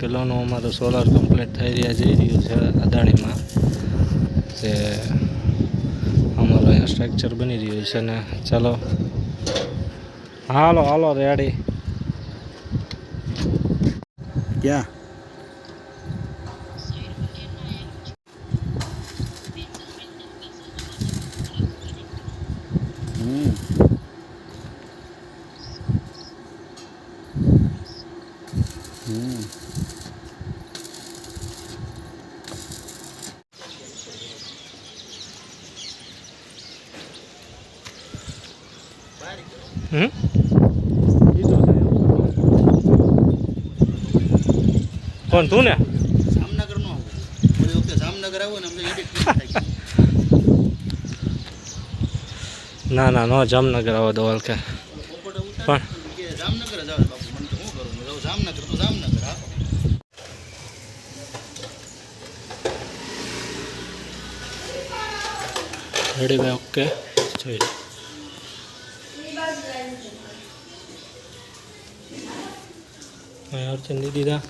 કિલોનું અમારું solar complete થઈ જઈ રહ્યું છે અદાણીમાં, જે અમારું અહીંયા સ્ટ્રક્ચર બની રહ્યું છે ને. ચાલો હાલો હાલો રેડી. ક્યાં કોણ તું ને? જામનગર નો આવું વખતે જામનગર આવું ને અમને એડિટ ના ના નો જામનગર આવો દોલ કે પણ જામનગર જ આવે બાપુ. મને તો શું કરું, હું જામનગર તો જામનગર. હા રેડી ભાઈ, ઓકે જોઈ લો. અર્ચન દીદી દા